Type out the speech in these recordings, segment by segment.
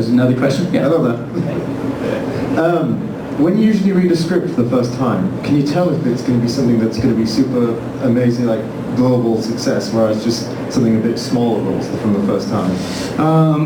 there's another question? Yeah. I love that. When you usually read a script for the first time, can you tell if it's going to be something that's going to be super amazing, like global success, whereas just something a bit smaller from the first time?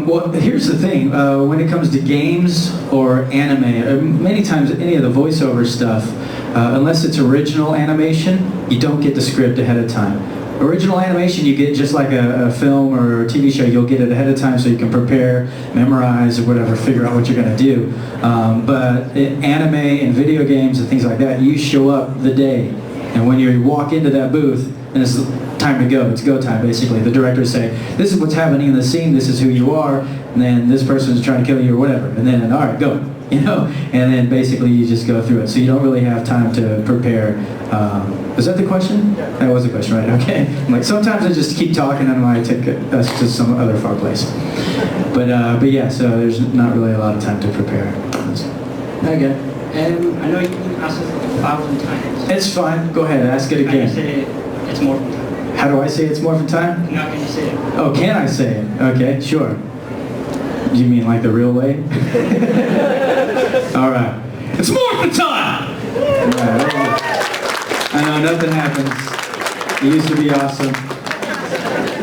Well, here's the thing. When it comes to games or anime, many times any of the voiceover stuff, unless it's original animation, you don't get the script ahead of time. Original animation, you get just like a film or a TV show, you'll get it ahead of time so you can prepare, memorize, or whatever, figure out what you're going to do. But anime and video games and things like that, you show up the day. And when you walk into that booth, and it's time to go, it's go time basically. The directors say, this is what's happening in the scene, this is who you are, and then this person's trying to kill you or whatever. And then, all right, go. And then basically you just go through it. So you don't really have time to prepare. Was that the question? Yeah. That was the question, right? Okay. I'm like, sometimes I just keep talking and I take us to some other far place. But yeah, so there's not really a lot of time to prepare. Okay. I know you've been asked it 1,000 times. It's fine. Go ahead, ask it again. Can you say it's morphin' time? How do I say it's morphin' time? No, can you say it? Oh, can I say it? Okay, sure. You mean like the real way? All right. It's morphin' time! Right. I know, nothing happens. It used to be awesome.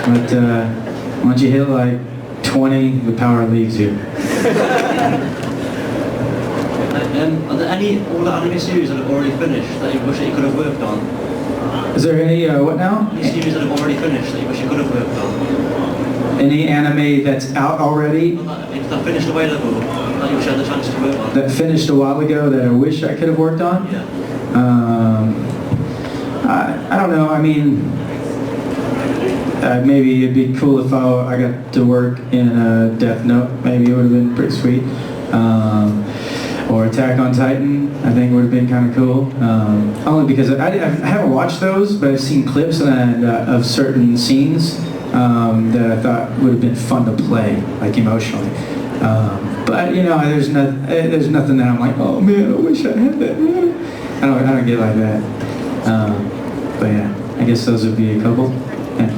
But once you hit like 20, the power leaves you. Are there any older anime series that have already finished that you wish that you could have worked on? Is there any, what now? Any series that have already finished that you wish you could have worked on? Any anime that's out already? That finished a while ago, that you wish you had the chance to work on? That finished a while ago that I wish I could have worked on? Yeah. I don't know, I mean, maybe it'd be cool if I got to work in Death Note. Maybe it would have been pretty sweet. Or Attack on Titan, I think would have been kind of cool. Only because I haven't watched those, but I've seen clips of certain scenes that I thought would have been fun to play, like emotionally. But there's nothing that I'm like, oh man, I wish I had that. I don't get like that. But yeah, I guess those would be a couple. Yeah.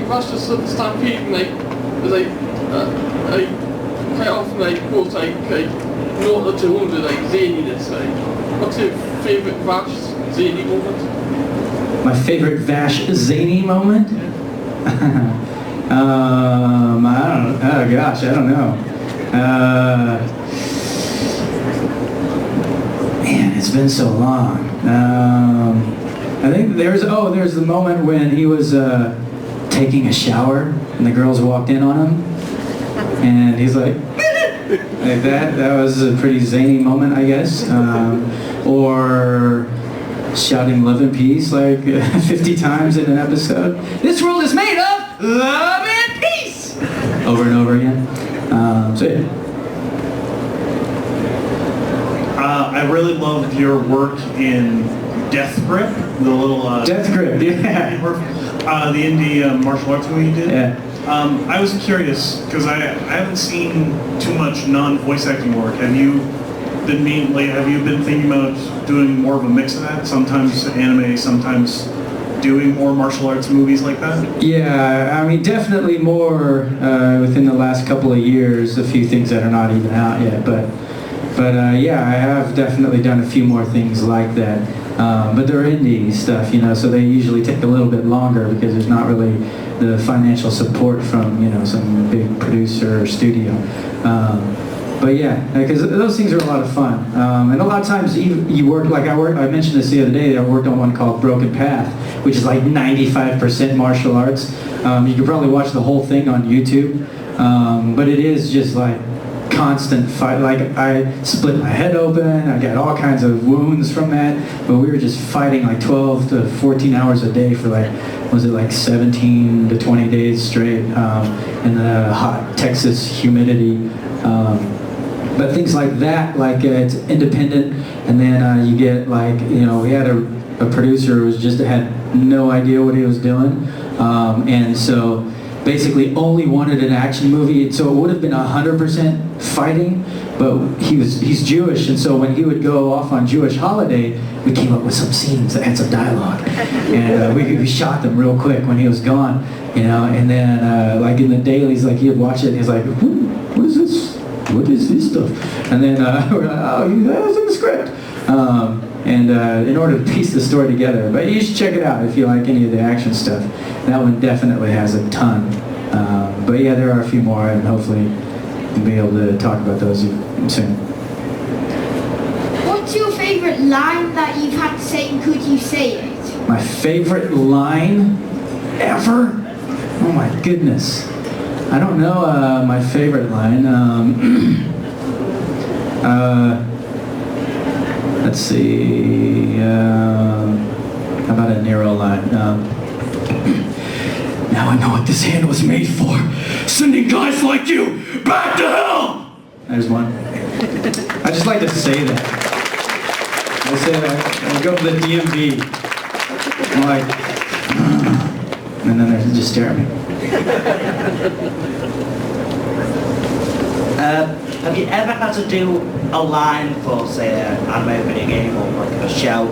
Master Stampede, quite often quote not the 200 zaniness. What's your favourite Vash zany moment? My favorite Vash zany moment? I don't know. Oh gosh, I don't know. Man, it's been so long. I think there's the moment when he was taking a shower and the girls walked in on him and he's like that was a pretty zany moment, I guess. Or shouting love and peace like 50 times in an episode. This world is made of love and peace! Over and over again. So yeah. I really loved your work in Death Grip, the little Death Grip, yeah. The indie martial arts movie you did. Yeah. I was curious because I haven't seen too much non-voice acting work. Have you been thinking about doing more of a mix of that? Sometimes anime, sometimes doing more martial arts movies like that? Yeah, I mean definitely more within the last couple of years. A few things that are not even out yet, but yeah, I have definitely done a few more things like that. But they're indie stuff, so they usually take a little bit longer because there's not really the financial support from, some big producer or studio. But yeah, because those things are a lot of fun. And a lot of times you work, like I mentioned this the other day, I worked on one called Broken Path, which is like 95% martial arts. You could probably watch the whole thing on YouTube. But it is just like constant fight. Like I split my head open, I got all kinds of wounds from that, but we were just fighting like 12 to 14 hours a day for 17 to 20 days straight in the hot Texas humidity. But things like that, it's independent, and then you get we had a producer who had no idea what he was doing, and so basically only wanted an action movie, so it would have been 100% fighting, but he's Jewish, and so when he would go off on Jewish holiday, we came up with some scenes that had some dialogue, and we shot them real quick when he was gone, you know, and then like in the dailies, like he'd watch it and he's like, what is this? What is this stuff? And then we're like, oh, that was in the script. And in order to piece the story together. But you should check it out if you like any of the action stuff. That one definitely has a ton. But yeah, there are a few more, and hopefully we'll be able to talk about those soon. What's your favourite line that you've had to say, and could you say it? My favorite line ever? Oh my goodness. I don't know my favorite line. Let's see. How about a Nero line? Now I know what this hand was made for. Sending guys like you back to hell! There's one. I just like to say that. I say that. I go to the DMV. I'm like, and then they just stare at me. Have you ever had to do a line for, say, an anime video game or like a show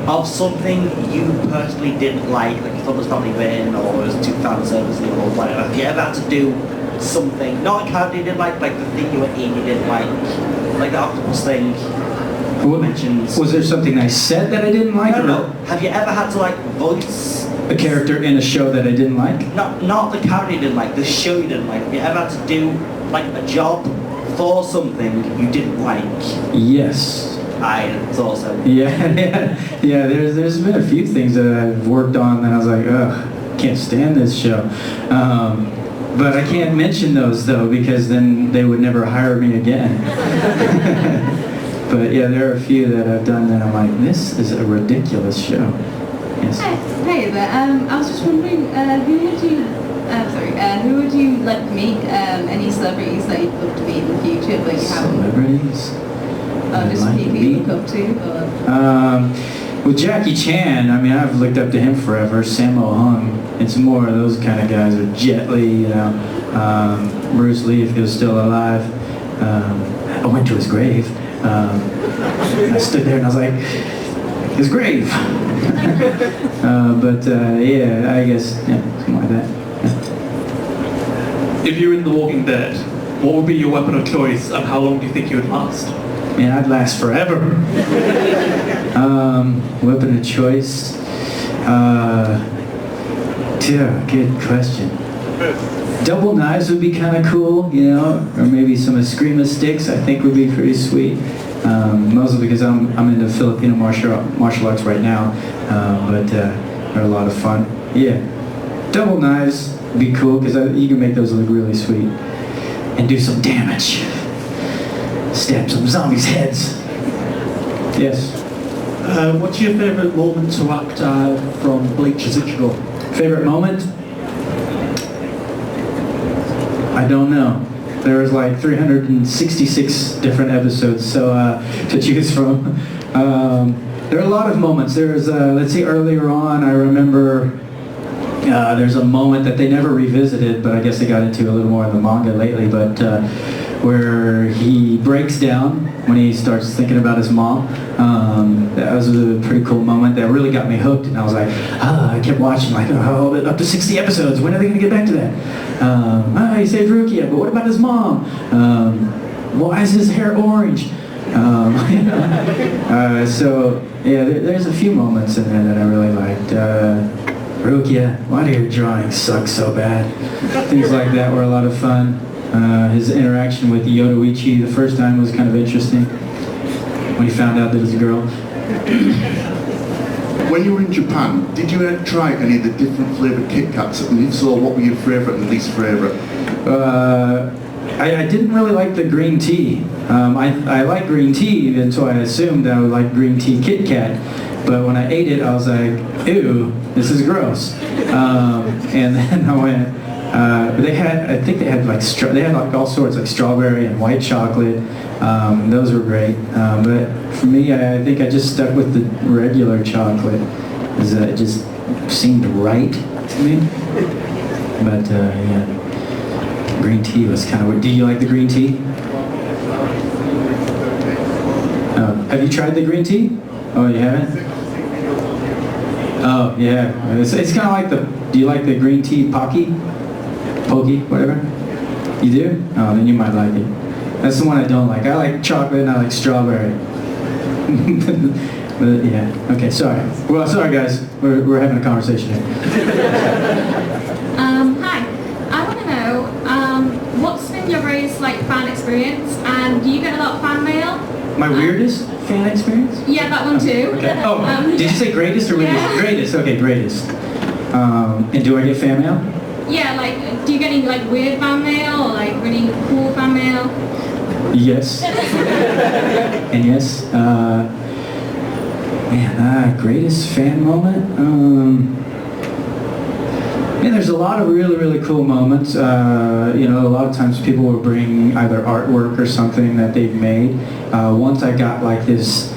of something you personally didn't like you thought was probably written or was too fan servicey or whatever? Have you ever had to do something, not a character you didn't like the thing you were in you didn't like the octopus thing? Mentions. Was there something I said that I didn't like? No. Have you ever had to like voice a character in a show that I didn't like? Not the character you didn't like, the show you didn't like. Have you ever had to do like a job for something you didn't like? Yes. I thought so. Yeah. There's been a few things that I've worked on that I was like, ugh, can't stand this show. But I can't mention those though, because then they would never hire me again. But yeah, there are a few that I've done that I'm like, this is a ridiculous show. Yes. Hey there. I was just wondering, who would you like to meet? Any celebrities that you'd love to meet in the future, but you haven't? Celebrities? Just like people you look up to? Or? With Jackie Chan, I mean, I've looked up to him forever. Sammo Hung. It's more of those kind of guys, or Jet Li, you know, Bruce Lee if he was still alive. I went to his grave. I stood there and I was like, his grave. Yeah, I guess, yeah, something like that. Yeah. If you're in The Walking Dead, what would be your weapon of choice and how long do you think you would last? Man, I'd last forever. Weapon of choice. Yeah, good question. Double knives would be kind of cool, you know, or maybe some Eskrima sticks I think would be pretty sweet. Mostly because I'm into Filipino martial arts right now, but they're a lot of fun. Yeah, double knives would be cool because you can make those look really sweet and do some damage. Stab some zombies' heads. Yes. What's your favourite moment to act from Bleach Ichigo? Favorite moment? I don't know. There was like 366 different episodes to choose from. There are a lot of moments. There's, let's see, earlier on I remember there's a moment that they never revisited, but I guess they got into a little more in the manga lately, but where he breaks down when he starts thinking about his mom. That was a pretty cool moment that really got me hooked, and I was like, I kept watching, like, up to 60 episodes, when are they going to get back to that? He saved Rukia, but what about his mom? Why is his hair orange? So, yeah, there's a few moments in there that I really liked. Rukia, why do your drawings suck so bad? Things like that were a lot of fun. His interaction with Yoruichi the first time was kind of interesting when he found out that it was a girl. When you were in Japan, did you try any of the different flavoured Kit Kats? And if so, what were your favourite and least favourite? I didn't really like the green tea. I like green tea, and so I assumed I would like green tea Kit Kat. But when I ate it, I was like, ew, this is gross. And then I went, I think they had like all sorts, like strawberry and white chocolate. Those were great. But for me, I think I just stuck with the regular chocolate, because it just seemed right to me. But yeah, green tea was kind of weird. Do you like the green tea? Have you tried the green tea? Oh, you haven't? Oh, yeah. It's kind of like the. Do you like the green tea Pocky, whatever? You do? Oh, then you might like it. That's the one I don't like. I like chocolate and I like strawberry. But yeah. Okay. Sorry. Well, sorry guys. We're having a conversation here. Hi. I want to know what's been your greatest fan experience, and do you get a lot of fan mail? My weirdest fan experience? Yeah, that one too. Okay. Oh, did you say greatest or weirdest? Yeah. Greatest. Okay, greatest. And do I get fan mail? Yeah, do you get any weird fan mail or really cool fan mail? Yes. And yes. Greatest fan moment? There's a lot of really, really cool moments. A lot of times people will bring either artwork or something that they've made. Once I got this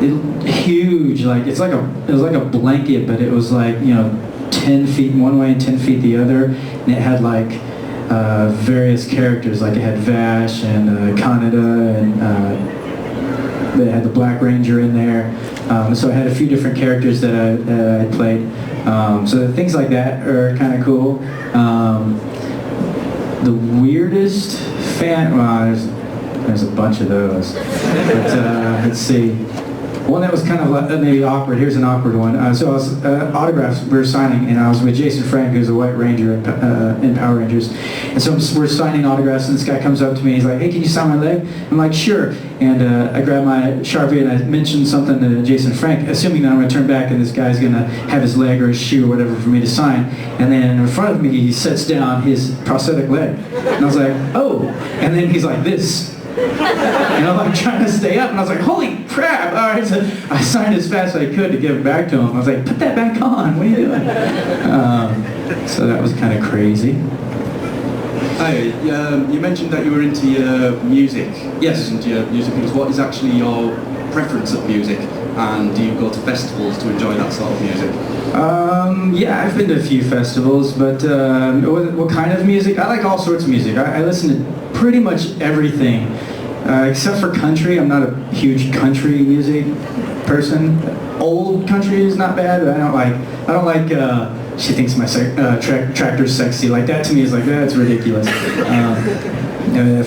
huge, it was like a blanket, but it was 10 feet one way and 10 feet the other, and it had various characters, it had Vash and Kaneda, and they had the Black Ranger in there. So I had a few different characters that I played. So things like that are kind of cool. The weirdest fan, well, there's a bunch of those. But let's see. One that was kind of maybe awkward. Here's an awkward one. So I was autographs we were signing, and I was with Jason Frank, who's a White Ranger in Power Rangers. And so we're signing autographs, and this guy comes up to me. He's like, "Hey, can you sign my leg?" I'm like, "Sure." And I grab my Sharpie and I mentioned something to Jason Frank, assuming that I'm going to turn back and this guy's going to have his leg or his shoe or whatever for me to sign. And then in front of me, he sets down his prosthetic leg. And I was like, "Oh!" And then he's like this. I'm trying to stay up, and I was like, "Holy crap!" All right, so I signed as fast as I could to give it back to him. I was like, "Put that back on. What are you doing?" So that was kind of crazy. Hi, you mentioned that you were into your music. Yes. Into your music things. What is actually your preference of music, and do you go to festivals to enjoy that sort of music? Yeah, I've been to a few festivals, but what kind of music? I like all sorts of music. I listen to pretty much everything, except for country. I'm not a huge country music person. Old country is not bad, but I don't like she thinks my tractor's sexy. That to me is that's ridiculous.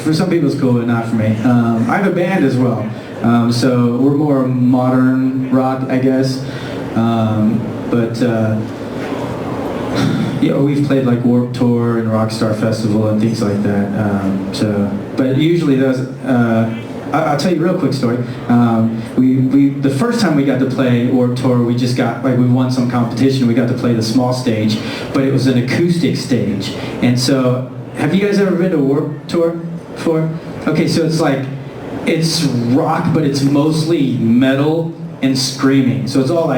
For some people it's cool, but not for me. I have a band as well, so we're more modern rock, I guess. We've played Warped Tour and Rockstar Festival and things like that. But usually those. I'll tell you a real quick story. The first time we got to play Warped Tour, we just got we won some competition. We got to play the small stage, but it was an acoustic stage. And so, have you guys ever been to Warped Tour before? Okay, so it's rock, but it's mostly metal and screaming. So it's all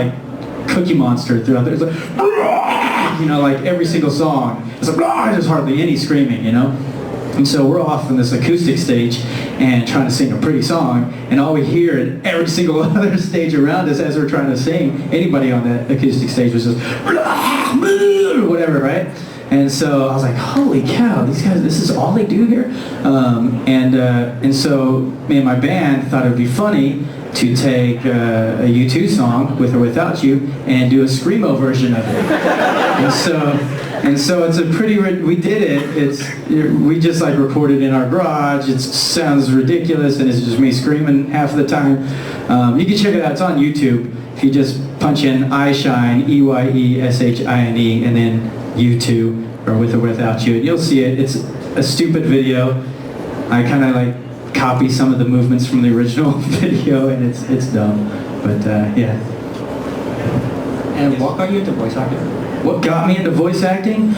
Cookie Monster throughout there. It's every single song. It's there's hardly any screaming, And so we're off on this acoustic stage and trying to sing a pretty song, and all we hear at every single other stage around us as we're trying to sing, anybody on that acoustic stage was just whatever, right? And so I was like, "Holy cow, these guys, this is all they do here?" And so me and my band thought it would be funny to take a U2 song, With or Without You, and do a screamo version of it. And so it's a pretty, we did it, we just recorded in our garage. It sounds ridiculous, and it's just me screaming half the time. You can check it out, it's on YouTube. If you just punch in iShine, EYESHINE, and then U2, or With or Without You, and you'll see it. It's a stupid video. I kind of copy some of the movements from the original video, and it's dumb, but yeah. And what got you into voice acting? What got me into voice acting?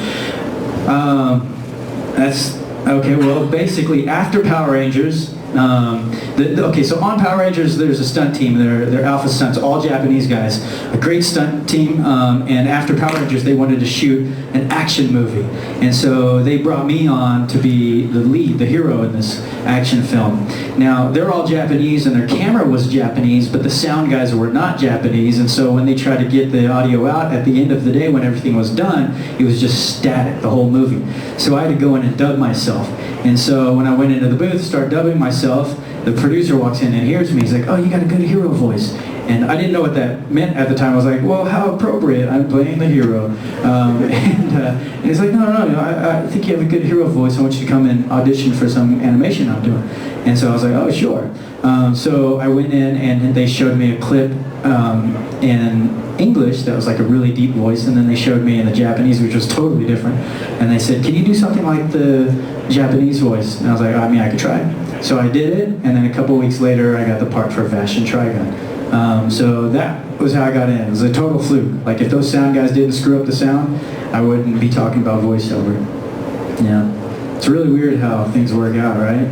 That's okay. Well, basically after Power Rangers, Okay, so on Power Rangers, there's a stunt team. They're Alpha Stunts, all Japanese guys. A great stunt team. And after Power Rangers, they wanted to shoot an action movie. And so they brought me on to be the lead, the hero in this action film. Now, they're all Japanese, and their camera was Japanese, but the sound guys were not Japanese. And so when they tried to get the audio out, at the end of the day, when everything was done, it was just static, the whole movie. So I had to go in and dub myself. And so when I went into the booth, start dubbing myself, the producer walks in and hears me. He's like, "Oh, you got a good hero voice." And I didn't know what that meant at the time. I was like, "Well, how appropriate. I'm playing the hero." And he's like, no, I think you have a good hero voice. I want you to come and audition for some animation I'm doing. And so I was like, "Oh, sure." So I went in and they showed me a clip in English that was like a really deep voice, and then they showed me in the Japanese, which was totally different. And they said, "Can you do something like the Japanese voice?" And I was like, "I mean, I could try." So I did it, and then a couple weeks later, I got the part for Vash and Trigun. So that was how I got in. It was a total fluke. Like, if those sound guys didn't screw up the sound, I wouldn't be talking about voiceover. Yeah. It's really weird how things work out, right?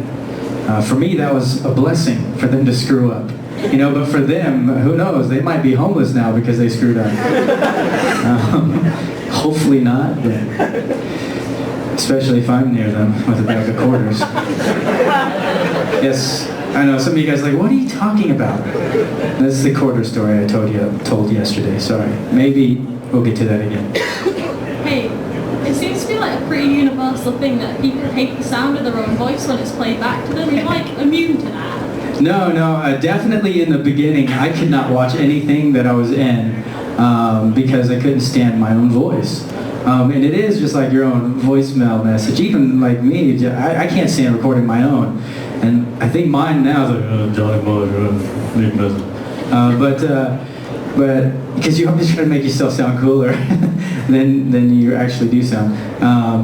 For me, that was a blessing for them to screw up. You know, but for them, who knows? They might be homeless now because they screwed up. Hopefully not, but especially if I'm near them with a bag of quarters. Yes, I know, some of you guys are like, "What are you talking about?" This is the quarter story I told yesterday, sorry. Maybe we'll get to that again. Hey, it seems to be like a pretty universal thing that people hate the sound of their own voice when it's played back to them. You're like immune to that. No, definitely in the beginning, I could not watch anything that I was in because I couldn't stand my own voice. And it is just like your own voicemail message. Even like me, I can't stand recording my own. And I think mine now is like, Johnny Boy, big message. But because you're always trying to make yourself sound cooler than you actually do sound.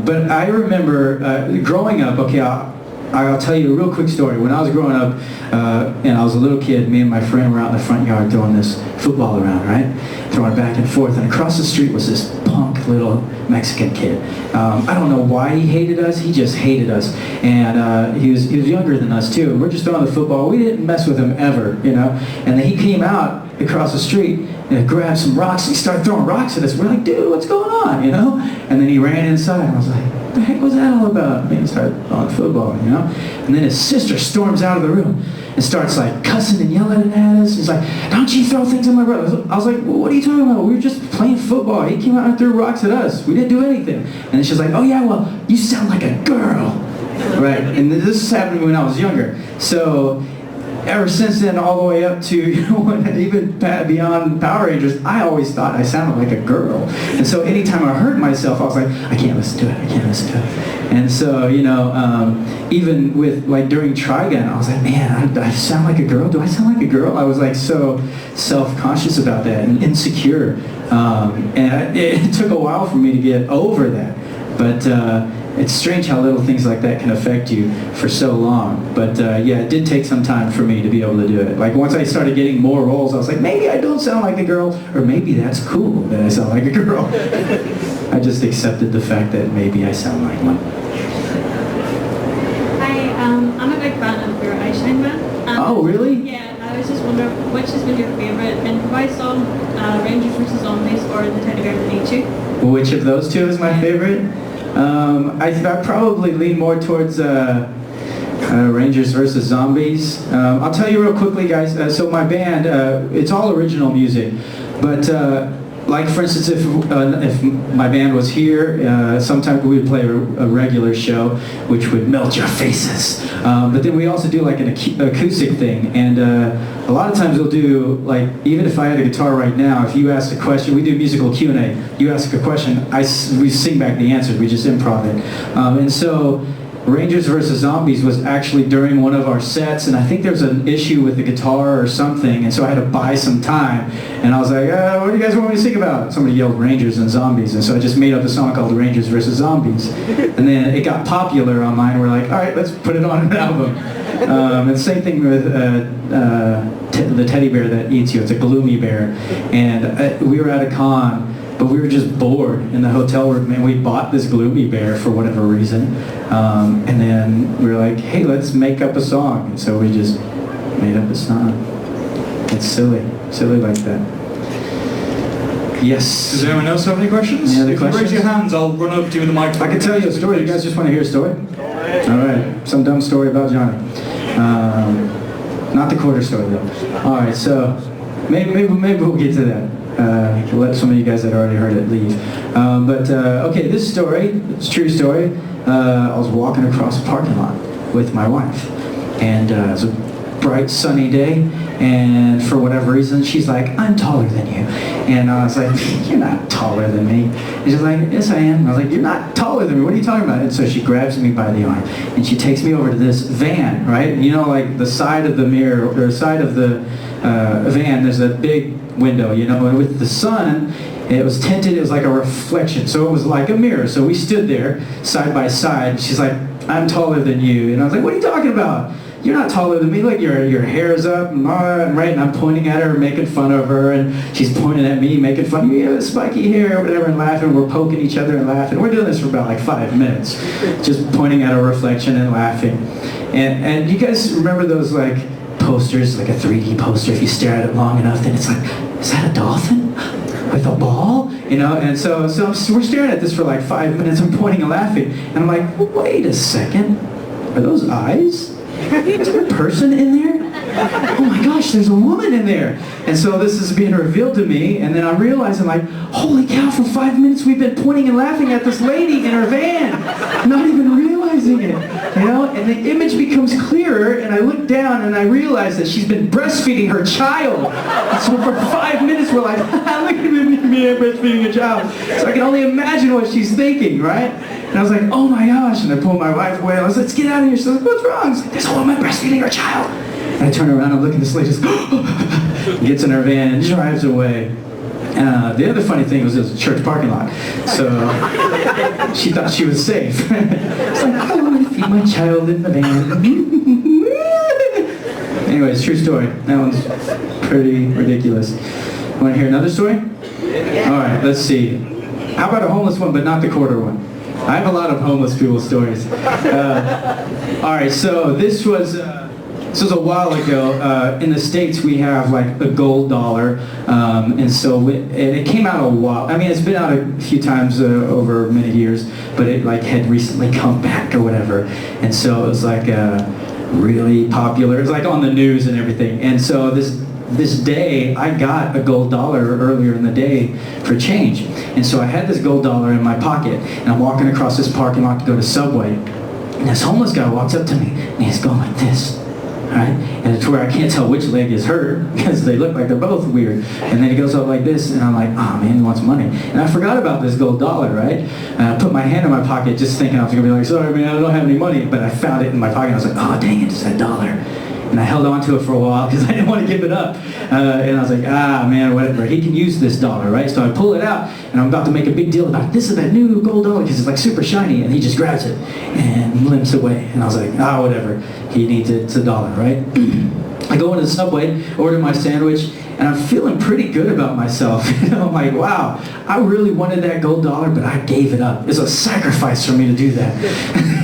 But I remember growing up, okay, I'll tell you a real quick story. When I was growing up and I was a little kid, me and my friend were out in the front yard throwing this football around, right? Throwing it back and forth. And across the street was this punk little Mexican kid. I don't know why he hated us. He just hated us. And he was younger than us too. We're just throwing the football. We didn't mess with him ever, you know. And then he came out across the street and grabbed some rocks. He started throwing rocks at us. We're like, "Dude, what's going on?" You know. And then he ran inside. And I was like, "What the heck was that all about?" And he started throwing football, you know. And then his sister storms out of the room and starts like cussing and yelling at us. He's like, "Don't you throw things at my brother?" I was like, "Well, what are you talking about? We were just playing football. He came out and threw rocks at us. We didn't do anything." And then she's like, "Oh yeah, well, you sound like a girl." Right, and this happened when I was younger. So ever since then, all the way up to, you know, even beyond Power Rangers, I always thought I sounded like a girl. And so anytime I heard myself, I was like, I can't listen to it, I can't listen to it. And so, you know, even with, like, during Trigun, I was like, man, I sound like a girl? Do I sound like a girl? I was, like, so self-conscious about that and insecure. And it took a while for me to get over that. But it's strange how little things like that can affect you for so long. But yeah, it did take some time for me to be able to do it. Like, once I started getting more roles, I was like, maybe I don't sound like a girl, or maybe that's cool that I sound like a girl. I just accepted the fact that maybe I sound like one. Hi, I'm a big fan of your Einstein Man. Oh, really? Yeah, I was just wondering, which has been your favourite improvised song, Rangers vs. Zombies or The Teddy Bear That Ate You? Which of those two is my favorite? I probably lean more towards Rangers vs. Zombies. I'll tell you real quickly, guys. So my band, it's all original music, but like, for instance, if my band was here, sometimes we would play a regular show, which would melt your faces. But then we also do like an acoustic thing, and a lot of times we'll do, like, even if I had a guitar right now, if you asked a question, we do musical Q&A. You ask a question, we sing back the answers. We just improv it. And so Rangers vs. Zombies was actually during one of our sets, and I think there was an issue with the guitar or something, and so I had to buy some time. And I was like, what do you guys want me to sing about? Somebody yelled Rangers and Zombies, and so I just made up a song called Rangers vs. Zombies. And then it got popular online. We're like, all right, let's put it on an album. And the same thing with The Teddy Bear That Eats You. It's a gloomy bear. And we were at a con, but we were just bored in the hotel room, and we bought this gloomy bear for whatever reason. And then we were like, hey, let's make up a song. And so we just made up a song. It's silly like that. Yes. Does anyone else have any questions? Any other If you raise questions? your hands, I'll run over to you with the microphone. I can tell you a story. You guys just want to hear a story? All right. Some dumb story about Johnny. Not the quarter story though. All right. So maybe we'll get to that. We'll let some of you guys that already heard it leave. Okay, this story, it's a true story. I was walking across a parking lot with my wife, and it was a bright sunny day, and for whatever reason she's like, I'm taller than you, and I was like, you're not taller than me. And she's like, yes I am. I was like, you're not taller than me, what are you talking about? And so she grabs me by the arm and she takes me over to this van, right? You know, like the side of the mirror or the side of the van, there's a big window, you know, and with the sun it was tinted, it was like a reflection, so it was like a mirror. So we stood there side by side. She's like, I'm taller than you, and I was like, what are you talking about? You're not taller than me. Look, your hair's up, and right? And I'm pointing at her, making fun of her, and she's pointing at me, making fun of me. You have spiky hair, or whatever, and laughing. We're poking each other and laughing. We're doing this for about like 5 minutes, just pointing at a reflection and laughing. And you guys remember those like posters, like a 3D poster? If you stare at it long enough, then it's like, is that a dolphin with a ball? You know, and so we're staring at this for like 5 minutes. I'm pointing and laughing, and I'm like, wait a second, are those eyes? Is there a person in there? Oh my gosh, there's a woman in there. And so this is being revealed to me, and then I'm realizing like, holy cow, for 5 minutes we've been pointing and laughing at this lady in her van, not even realizing it, you know? And the image becomes clearer, and I look down and I realize that she's been breastfeeding her child. And so for 5 minutes we're like, look at me breastfeeding a child. So I can only imagine what she's thinking, right? And I was like, oh my gosh, and I pulled my wife away. I was like, let's get out of here. She's like, what's wrong? She's like, there's a woman breastfeeding her child. And I turn around and look at this lady, just gets in her van and drives away. The other funny thing was it was a church parking lot, so she thought she was safe. It's like, I want to feed my child in the van. Anyways, true story. That one's pretty ridiculous. Want to hear another story? All right, let's see. How about a homeless one, but not the quarter one? I have a lot of homeless people stories. All right, so this was a while ago. In the States, we have like a gold dollar, and so it came out a while. I mean, it's been out a few times over many years, but it like had recently come back or whatever, and so it was like really popular. It was like on the news and everything, and so this day, I got a gold dollar earlier in the day for change. And so I had this gold dollar in my pocket, and I'm walking across this parking lot to go to Subway. And this homeless guy walks up to me, and he's going like this, all right? And it's where I can't tell which leg is hurt, because they look like they're both weird. And then he goes up like this, and I'm like, oh man, he wants money. And I forgot about this gold dollar, right? And I put my hand in my pocket just thinking I was going to be like, sorry man, I don't have any money. But I found it in my pocket, and I was like, oh dang it, it's that dollar. And I held on to it for a while because I didn't want to give it up. And I was like, man, whatever. He can use this dollar, right? So I pull it out, and I'm about to make a big deal about it. This is that new gold dollar because it's like super shiny. And he just grabs it and limps away. And I was like, whatever. He needs it. It's a dollar, right? I go into the Subway, order my sandwich, and I'm feeling pretty good about myself. You know, I'm like, wow, I really wanted that gold dollar, but I gave it up. It's a sacrifice for me to do that.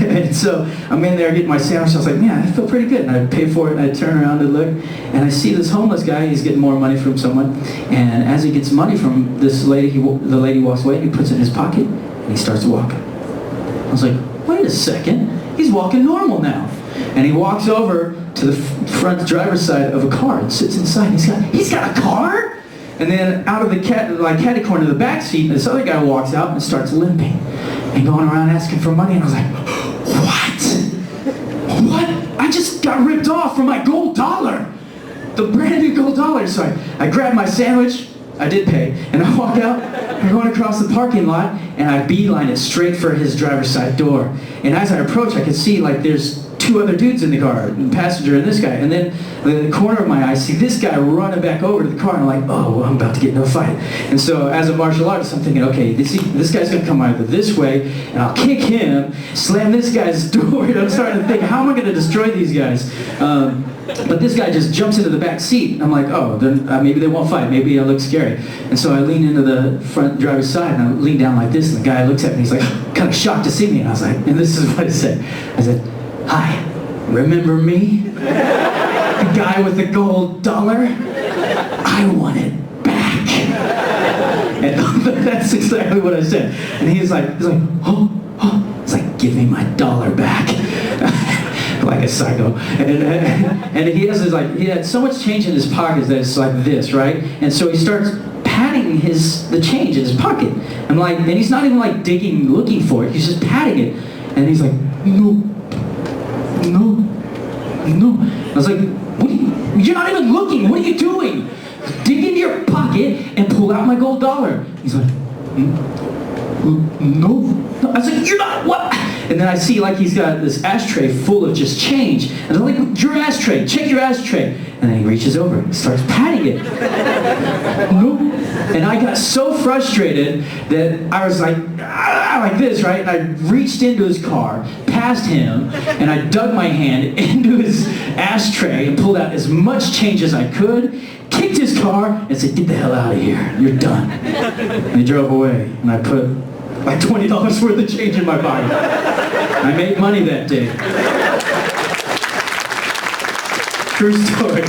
And so I'm in there getting my sandwich. I was like, man, I feel pretty good. And I pay for it, and I turn around to look, and I see this homeless guy. He's getting more money from someone. And as he gets money from this lady, the lady walks away, and he puts it in his pocket, and he starts walking. I was like, wait a second. He's walking normal now. And he walks over to the front driver's side of a car and sits inside. He's got a car? And then out of the caddy corner of the back seat, this other guy walks out and starts limping and going around asking for money. And I was like, what? I just got ripped off for my gold dollar. The brand new gold dollar. So I grabbed my sandwich. I did pay. And I walk out. I'm going across the parking lot, and I beeline it straight for his driver's side door. And as I approach, I can see like there's two other dudes in the car, the passenger and this guy. And then in the corner of my eye, I see this guy running back over to the car, and I'm like, oh, I'm about to get into a fight. And so as a martial artist, I'm thinking, okay, this guy's going to come either this way, and I'll kick him, slam this guy's door, and I'm starting to think, how am I going to destroy these guys? But this guy just jumps into the back seat. I'm like, oh, maybe they won't fight. Maybe I look scary. And so I lean into the front driver's side, and I lean down like this, and the guy looks at me. He's like, kind of shocked to see me. And I was like, and this is what I said. I said, hi, remember me? The guy with the gold dollar, I want it back. And that's exactly what I said. And he's like, oh. It's like, give me my dollar back. Like a psycho. And he has he had so much change in his pockets that it's like this, right? And so he starts patting the change in his pocket. I'm like, and he's not even like digging, looking for it. He's just patting it. And he's like, no. I was like, you're not even looking. What are you doing? Dig into your pocket and pull out my gold dollar. He's like, no. I was like, you're not, what? And then I see like he's got this ashtray full of just change. And I'm like, your ashtray, check your ashtray. And then he reaches over and starts patting it. No. And I got so frustrated that I was like this, right? And I reached into his car, past him, and I dug my hand into his ashtray and pulled out as much change as I could, kicked his car, and said, get the hell out of here. You're done. And he drove away. And I put like $20 worth of change in my pocket. I made money that day. True story.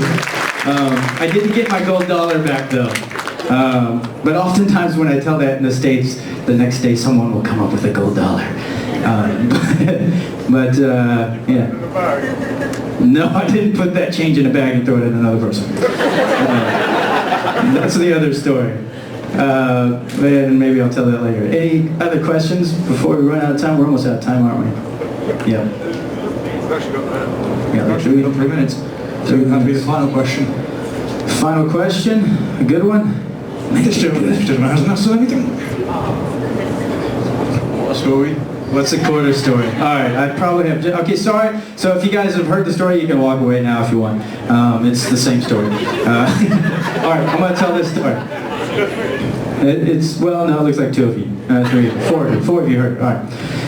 I didn't get my gold dollar back though. But oftentimes when I tell that in the States, the next day someone will come up with a gold dollar. Yeah. No, I didn't put that change in a bag and throw it at another person. That's the other story. And maybe I'll tell that later. Any other questions before we run out of time? We're almost out of time, aren't we? Yeah. Yeah, like 3 minutes. So that'll be the final question. Final question? A good one? This gentleman hasn't asked anything. What's the quarter story? Alright, I probably have... Okay, sorry. So if you guys have heard the story, you can walk away now if you want. It's the same story. Alright, I'm going to tell this story. Well, no, it looks like 2 of you. 3 of you. 4 of you heard it.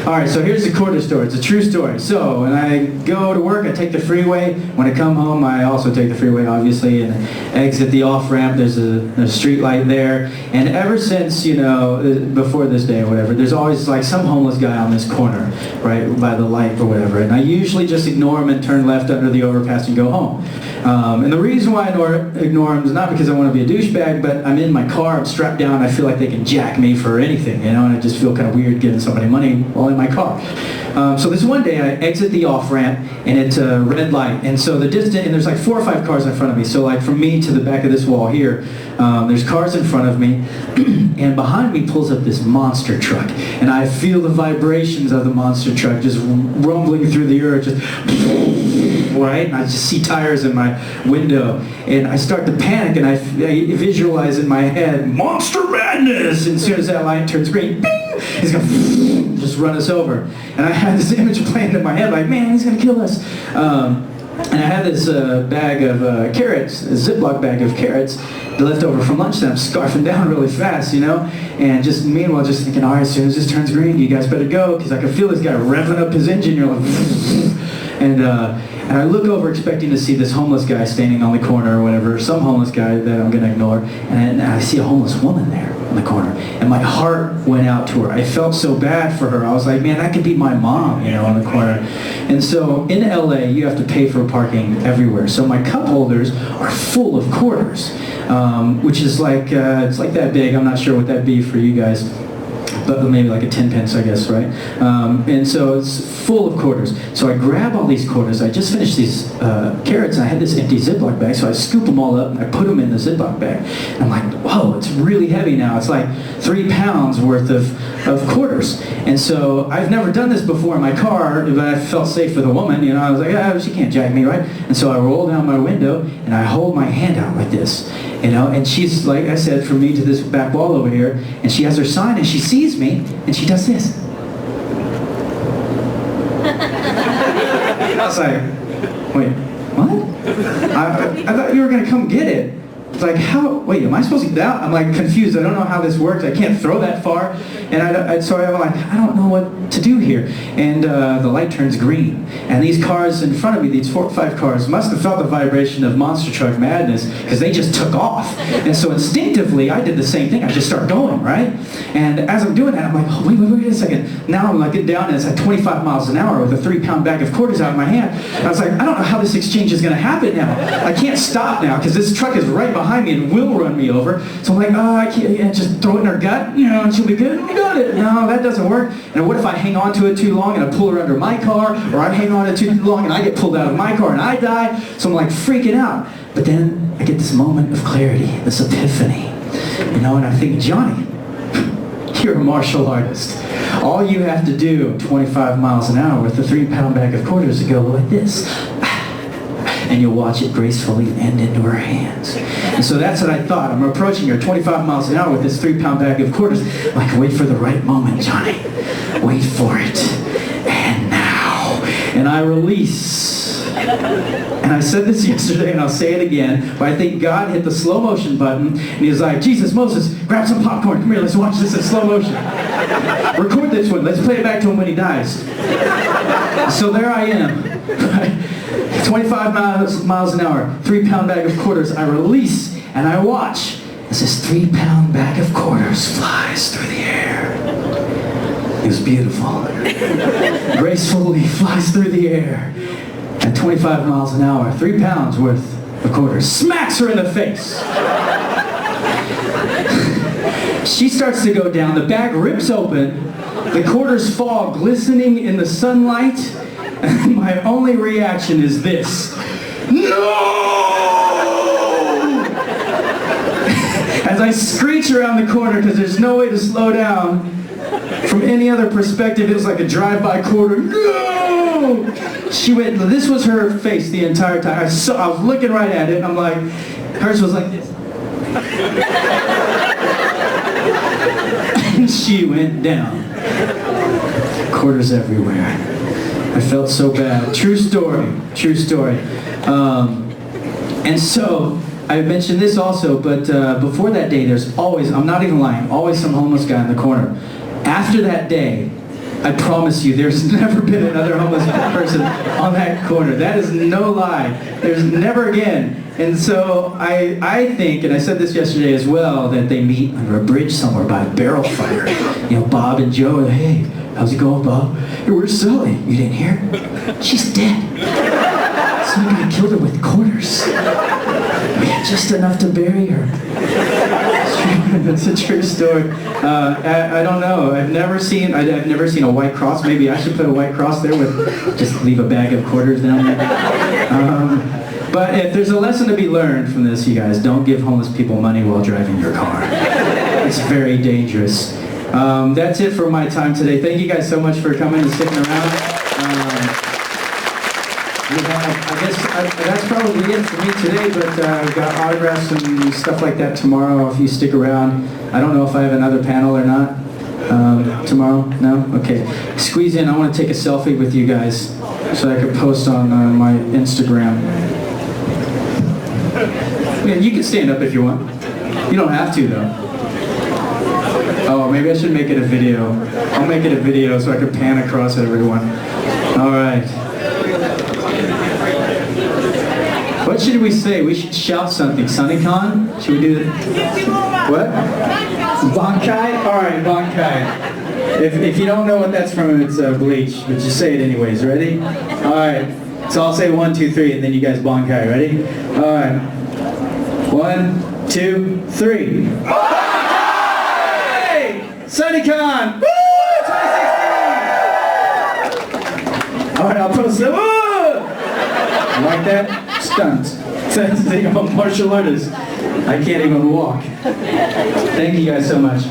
All right, so here's the quarter story. It's a true story. So when I go to work, I take the freeway. When I come home, I also take the freeway, obviously, and exit the off-ramp. There's a street light there. And ever since, before this day or whatever, there's always like some homeless guy on this corner, right, by the light or whatever. And I usually just ignore him and turn left under the overpass and go home. And the reason why I ignore him is not because I want to be a douchebag, but I'm in my car, I'm strapped down, I feel like they can jack me for anything, and I just feel kind of weird giving somebody money while in my car. So this one day I exit the off-ramp and it's a red light, and so and there's like 4 or 5 cars in front of me, so like from me to the back of this wall here, there's cars in front of me, and behind me pulls up this monster truck, and I feel the vibrations of the monster truck just rumbling through the earth, just right, and I just see tires in my window, and I start to panic, and I visualize in my head, monster madness, and as soon as that light turns green, bing, he's going to just run us over. And I had this image playing in my head, like, man, he's going to kill us. And I had this bag of carrots, a Ziploc bag of carrots, left over from lunch that I'm scarfing down really fast, and just meanwhile just thinking, all right, as soon as this turns green, you guys better go, because I can feel this guy revving up his engine. You're like, and I look over expecting to see this homeless guy standing on the corner or whatever, some homeless guy that I'm going to ignore, and I see a homeless woman there on the corner, and my heart went out to her. I felt so bad for her. I was like, man, that could be my mom, on the corner. And so in LA, you have to pay for parking everywhere. So my cup holders are full of quarters, which is like, it's like that big. I'm not sure what that'd be for you guys, but maybe like a 10 pence, I guess, right? And so it's full of quarters. So I grab all these quarters. I just finished these carrots, and I had this empty Ziploc bag, so I scoop them all up, and I put them in the Ziploc bag. And I'm like, whoa, it's really heavy now. It's like 3 pounds worth of quarters. And so I've never done this before in my car, but I felt safe for the woman. I was like, she can't jack me, right? And so I roll down my window, and I hold my hand out like this. And she's, like I said, from me to this back wall over here, and she has her sign, and she sees me, and she does this. I was like, wait, what? I thought you were going to come get it. It's like, how, wait, am I supposed to get out? I'm like confused. I don't know how this works. I can't throw that far. And so I'm like, I don't know what to do here. And the light turns green. And these cars in front of me, these 4 or 5 cars, must have felt the vibration of monster truck madness because they just took off. And so instinctively, I did the same thing. I just started going, right? And as I'm doing that, I'm like, oh, wait a second. Now I'm like getting down and it's at 25 miles an hour with a 3-pound bag of quarters out of my hand. And I was like, I don't know how this exchange is going to happen now. I can't stop now because this truck is right behind me and will run me over. So I'm like, oh, I can't just throw it in her gut, you know, and she'll be good. We got it. No, that doesn't work. And what if I hang on to it too long and I pull her under my car, or I hang on to it too long and I get pulled out of my car and I die? So I'm like freaking out. But then I get this moment of clarity, this epiphany, you know, and I think, Johnny, you're a martial artist. All you have to do, 25 miles an hour with a 3-pound bag of quarters, to go like this. And you'll watch it gracefully end into her hands. And so that's what I thought. I'm approaching her 25 miles an hour with this 3-pound bag of quarters. Like, wait for the right moment, Johnny. Wait for it. And now. And I release. And I said this yesterday and I'll say it again, but I think God hit the slow motion button and he was like, Jesus, Moses, grab some popcorn. Come here, let's watch this in slow motion. Record this one. Let's play it back to him when he dies. So there I am. 25 miles an hour, 3-pound bag of quarters. I release and I watch as this 3-pound bag of quarters flies through the air. It was beautiful. Gracefully flies through the air at 25 miles an hour. 3 pounds worth of quarters. Smacks her in the face. She starts to go down. The bag rips open. The quarters fall glistening in the sunlight. And my only reaction is this. No! As I screech around the corner because there's no way to slow down. From any other perspective, it was like a drive-by quarter. No! She went, this was her face the entire time. I was looking right at it, and I'm like, hers was like this. And she went down. Quarters everywhere. I felt so bad. True story. True story. And so, I mentioned this also, but before that day, there's always, I'm not even lying, always some homeless guy in the corner. After that day, I promise you, there's never been another homeless person on that corner. That is no lie. There's never again. And so I think, and I said this yesterday as well, that they meet under a bridge somewhere by a barrel fire. You know, Bob and Joe, hey, how's it going, Bob? Hey, where's Sally? You didn't hear? She's dead. Some guy killed her with quarters. We had just enough to bury her. That's a true story. I don't know. I've never seen a white cross. Maybe I should put a white cross there with just leave a bag of quarters down there. But if there's a lesson to be learned from this, you guys, don't give homeless people money while driving your car. It's very dangerous. That's it for my time today. Thank you guys so much for coming and sticking around. I guess that's probably it for me today, but we've got autographs and stuff like that tomorrow if you stick around. I don't know if I have another panel or not tomorrow. No? Okay. Squeeze in. I want to take a selfie with you guys so I can post on my Instagram. Yeah, you can stand up if you want. You don't have to, though. Oh, maybe I should make it a video. I'll make it a video so I can pan across everyone. All right. What should we say? We should shout something. SunnyCon? Should we do that? What? Bankai? Alright, Bankai. If you don't know what that's from, it's Bleach, but just say it anyways. Ready? Alright. So I'll say 1, 2, 3, and then you guys Bankai. Ready? Alright. 1, 2, 3. Bankai! SunnyCon! Woo! 2016! Alright, I'll post it. Woo! Like that? Stunts. That's the thing about martial artists. I can't even walk. Thank you guys so much.